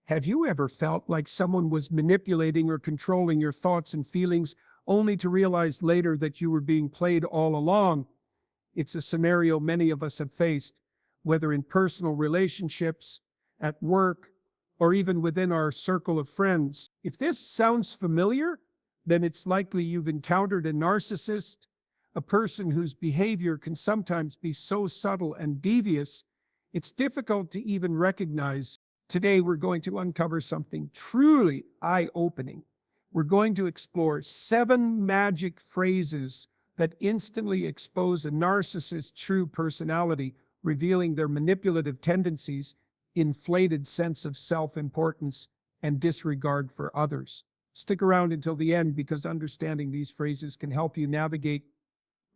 Have you ever felt like someone was manipulating or controlling your thoughts and feelings, only to realize later that you were being played all along? It's a scenario many of us have faced, whether in personal relationships, at work, or even within our circle of friends. If this sounds familiar, then it's likely you've encountered a narcissist, a person whose behavior can sometimes be so subtle and devious, it's difficult to even recognize. Today, we're going to uncover something truly eye-opening. We're going to explore 7 magic phrases that instantly expose a narcissist's true personality, revealing their manipulative tendencies, inflated sense of self-importance, and disregard for others. Stick around until the end, because understanding these phrases can help you navigate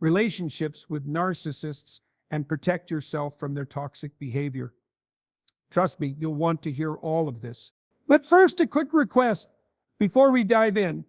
relationships with narcissists and protect yourself from their toxic behavior. Trust me, you'll want to hear all of this. But first, a quick request before we dive in.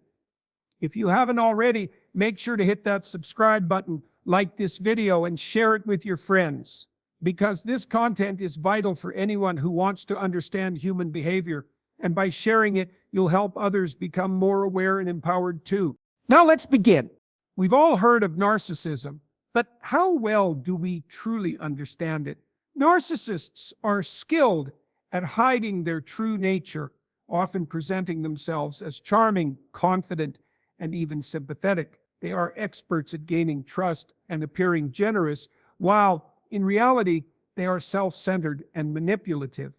If you haven't already, make sure to hit that subscribe button, like this video, and share it with your friends, because this content is vital for anyone who wants to understand human behavior. And by sharing it, you'll help others become more aware and empowered too. Now let's begin. We've all heard of narcissism, but how well do we truly understand it? Narcissists are skilled at hiding their true nature, often presenting themselves as charming, confident, and even sympathetic. They are experts at gaining trust and appearing generous, while, in reality, they are self-centered and manipulative.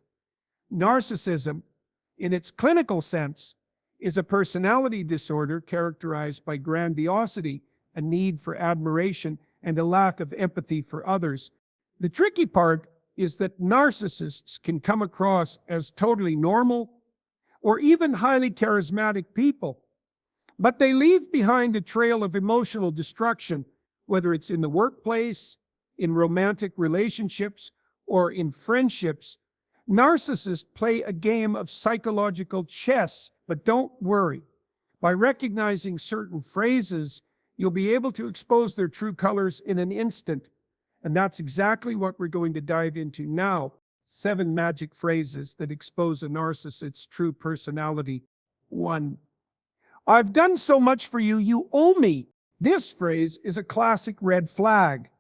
Narcissism, in its clinical sense, is a personality disorder characterized by grandiosity, a need for admiration, and a lack of empathy for others. The tricky part is that narcissists can come across as totally normal or even highly charismatic people, but they leave behind a trail of emotional destruction, whether it's in the workplace, in romantic relationships, or in friendships. Narcissists play a game of psychological chess, but don't worry. By recognizing certain phrases, you'll be able to expose their true colors in an instant. And that's exactly what we're going to dive into now. 7 magic phrases that expose a narcissist's true personality. 1. I've done so much for you, you owe me. This phrase is a classic red flag.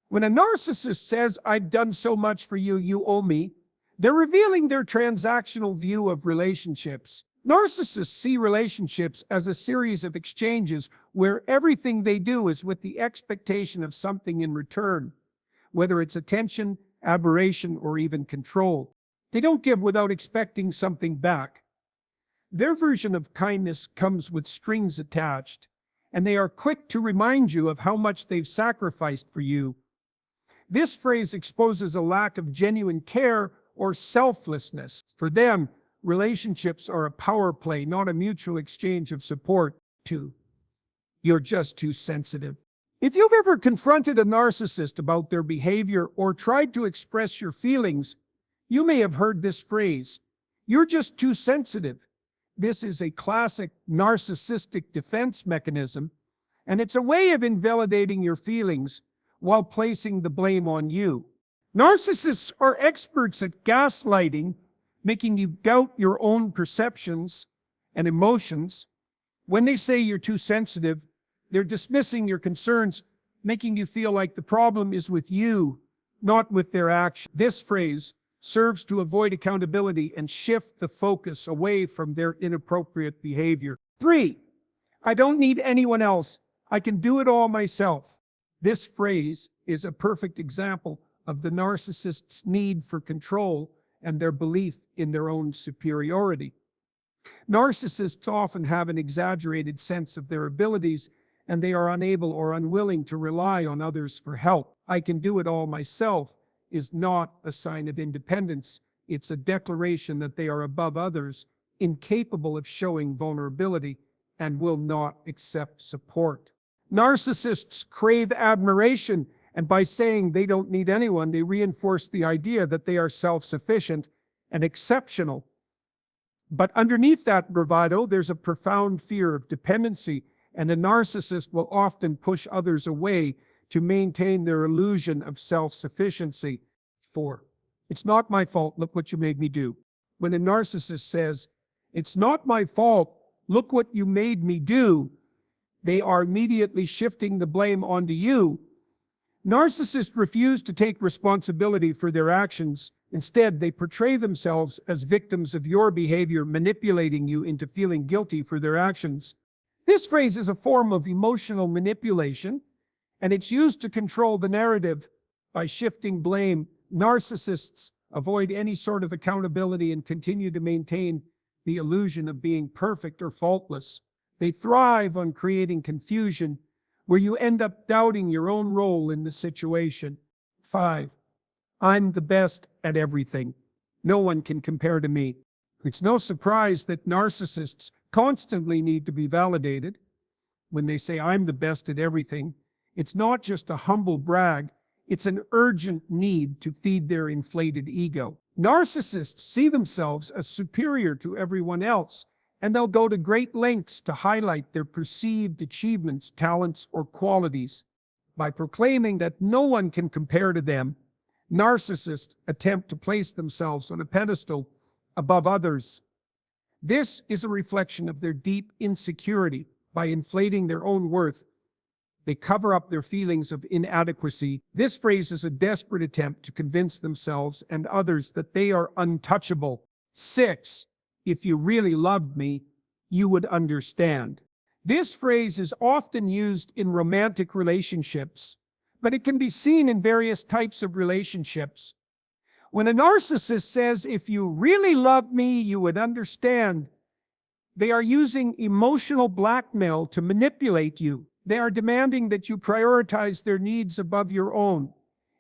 When a narcissist says, I've done so much for you, you owe me, they're revealing their transactional view of relationships. Narcissists see relationships as a series of exchanges where everything they do is with the expectation of something in return, whether it's attention, admiration, or even control. They don't give without expecting something back. Their version of kindness comes with strings attached, and they are quick to remind you of how much they've sacrificed for you. This phrase exposes a lack of genuine care or selflessness. For them, relationships are a power play, not a mutual exchange of support. 2. You're just too sensitive. If you've ever confronted a narcissist about their behavior or tried to express your feelings, you may have heard this phrase, you're just too sensitive. This is a classic narcissistic defense mechanism, and it's a way of invalidating your feelings while placing the blame on you. Narcissists are experts at gaslighting, making you doubt your own perceptions and emotions. When they say you're too sensitive, they're dismissing your concerns, making you feel like the problem is with you, not with their action. This phrase serves to avoid accountability and shift the focus away from their inappropriate behavior. 3. I don't need anyone else. I can do it all myself. This phrase is a perfect example of the narcissist's need for control and their belief in their own superiority. Narcissists often have an exaggerated sense of their abilities, and they are unable or unwilling to rely on others for help. I can do it all myself is not a sign of independence. It's a declaration that they are above others, incapable of showing vulnerability, and will not accept support. Narcissists crave admiration, and by saying they don't need anyone, they reinforce the idea that they are self-sufficient and exceptional. But underneath that bravado, there's a profound fear of dependency, and a narcissist will often push others away to maintain their illusion of self-sufficiency. 4. It's not my fault, look what you made me do. When a narcissist says, "It's not my fault, look what you made me do," they are immediately shifting the blame onto you. Narcissists refuse to take responsibility for their actions. Instead, they portray themselves as victims of your behavior, manipulating you into feeling guilty for their actions. This phrase is a form of emotional manipulation, and it's used to control the narrative. By shifting blame, narcissists avoid any sort of accountability and continue to maintain the illusion of being perfect or faultless. They thrive on creating confusion, where you end up doubting your own role in the situation. 5. I'm the best at everything. No one can compare to me. It's no surprise that narcissists constantly need to be validated. When they say, "I'm the best at everything," it's not just a humble brag, it's an urgent need to feed their inflated ego. Narcissists see themselves as superior to everyone else, and they'll go to great lengths to highlight their perceived achievements, talents, or qualities. By proclaiming that no one can compare to them, narcissists attempt to place themselves on a pedestal above others. This is a reflection of their deep insecurity. By inflating their own worth, they cover up their feelings of inadequacy. This phrase is a desperate attempt to convince themselves and others that they are untouchable. 6. If you really loved me, you would understand. This phrase is often used in romantic relationships, but it can be seen in various types of relationships. When a narcissist says, "If you really loved me, you would understand," they are using emotional blackmail to manipulate you. They are demanding that you prioritize their needs above your own,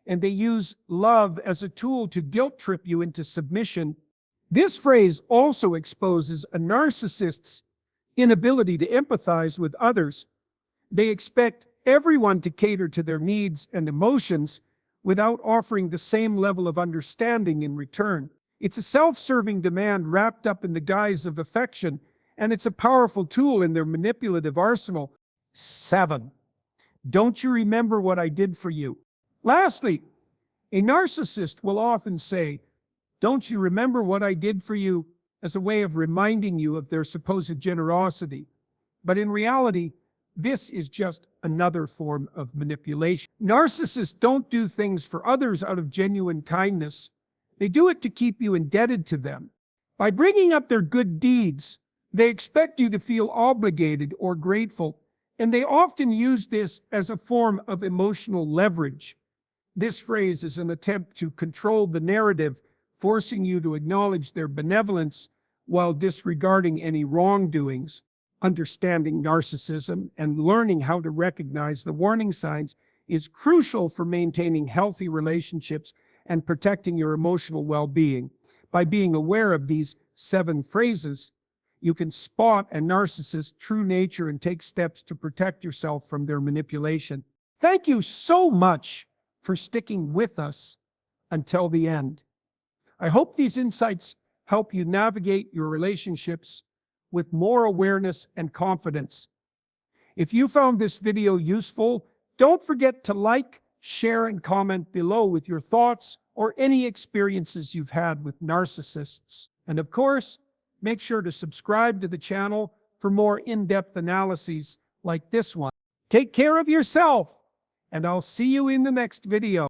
and they use love as a tool to guilt trip you into submission. This phrase also exposes a narcissist's inability to empathize with others. They expect everyone to cater to their needs and emotions without offering the same level of understanding in return. It's a self-serving demand wrapped up in the guise of affection, and it's a powerful tool in their manipulative arsenal. 7. Don't you remember what I did for you? Lastly, a narcissist will often say, "Don't you remember what I did for you?" as a way of reminding you of their supposed generosity. But in reality, this is just another form of manipulation. Narcissists don't do things for others out of genuine kindness. They do it to keep you indebted to them. By bringing up their good deeds, they expect you to feel obligated or grateful, and they often use this as a form of emotional leverage. This phrase is an attempt to control the narrative, forcing you to acknowledge their benevolence while disregarding any wrongdoings. Understanding narcissism and learning how to recognize the warning signs is crucial for maintaining healthy relationships and protecting your emotional well-being. By being aware of these 7 phrases, you can spot a narcissist's true nature and take steps to protect yourself from their manipulation. Thank you so much for sticking with us until the end. I hope these insights help you navigate your relationships with more awareness and confidence. If you found this video useful, don't forget to like, share, and comment below with your thoughts or any experiences you've had with narcissists. And of course, make sure to subscribe to the channel for more in-depth analyses like this one. Take care of yourself, and I'll see you in the next video.